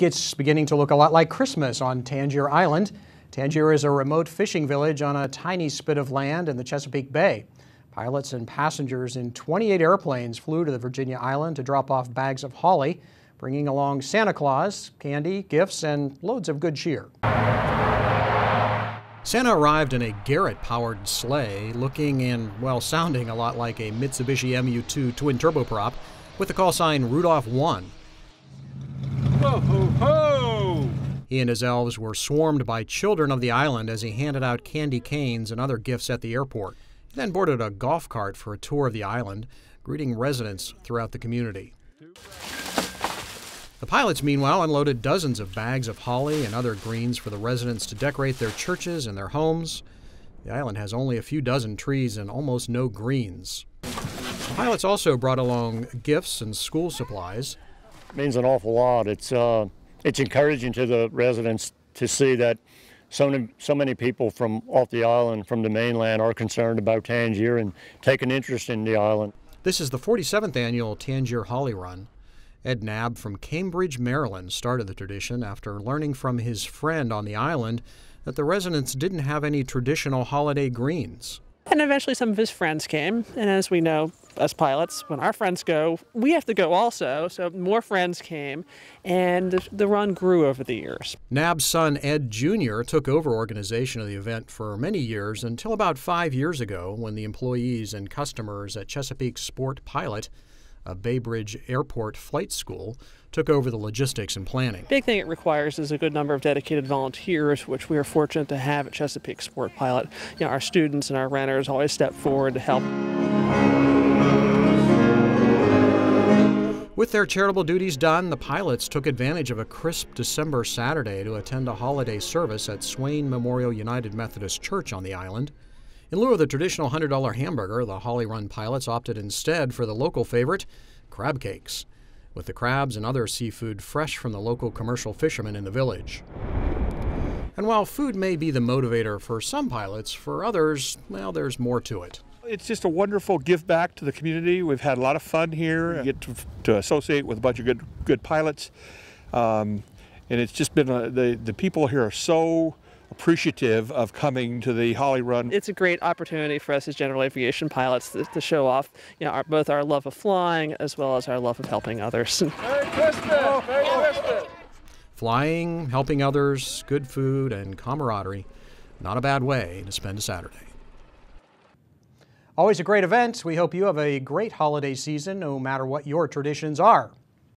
it's beginning to look a lot like Christmas on Tangier Island. Tangier is a remote fishing village on a tiny spit of land in the Chesapeake Bay. Pilots and passengers in 28 airplanes flew to the Virginia island to drop off bags of holly, bringing along Santa Claus, candy, gifts, and loads of good cheer. Santa arrived in a Garrett-powered sleigh, looking and, well, sounding a lot like a Mitsubishi MU2 twin turboprop, with the call sign Rudolph 1. Ho, ho, ho! He and his elves were swarmed by children of the island as he handed out candy canes and other gifts at the airport. He then boarded a golf cart for a tour of the island, greeting residents throughout the community. The pilots, meanwhile, unloaded dozens of bags of holly and other greens for the residents to decorate their churches and their homes. The island has only a few dozen trees and almost no greens. The pilots also brought along gifts and school supplies. It means an awful lot. It's encouraging to the residents to see that so many people from off the island, from the mainland, are concerned about Tangier and take an interest in the island. This is the 47th annual Tangier Holly Run. Ed Knabb from Cambridge, Maryland, started the tradition after learning from his friend on the island that the residents didn't have any traditional holiday greens. And eventually some of his friends came, and as we know, as pilots, when our friends go, we have to go also, so more friends came, and the run grew over the years. Knabb's son, Ed Jr., took over organization of the event for many years until about 5 years ago when the employees and customers at Chesapeake Sport Pilot, a Bay Bridge Airport flight school, took over the logistics and planning. Big thing it requires is a good number of dedicated volunteers, which we are fortunate to have at Chesapeake Sport Pilot. You know, our students and our renters always step forward to help. With their charitable duties done, the pilots took advantage of a crisp December Saturday to attend a holiday service at Swain Memorial United Methodist Church on the island. In lieu of the traditional $100 hamburger, the Holly Run pilots opted instead for the local favorite, crab cakes, with the crabs and other seafood fresh from the local commercial fishermen in the village. And while food may be the motivator for some pilots, for others, well, there's more to it. It's just a wonderful give back to the community. We've had a lot of fun here. You get to associate with a bunch of good pilots. And it's just been, the people here are so appreciative of coming to the Holly Run. It's a great opportunity for us as general aviation pilots to show off, you know, both our love of flying as well as our love of helping others. Merry Christmas! Merry Christmas! Flying, helping others, good food, and camaraderie. Not a bad way to spend a Saturday. Always a great event. We hope you have a great holiday season, no matter what your traditions are.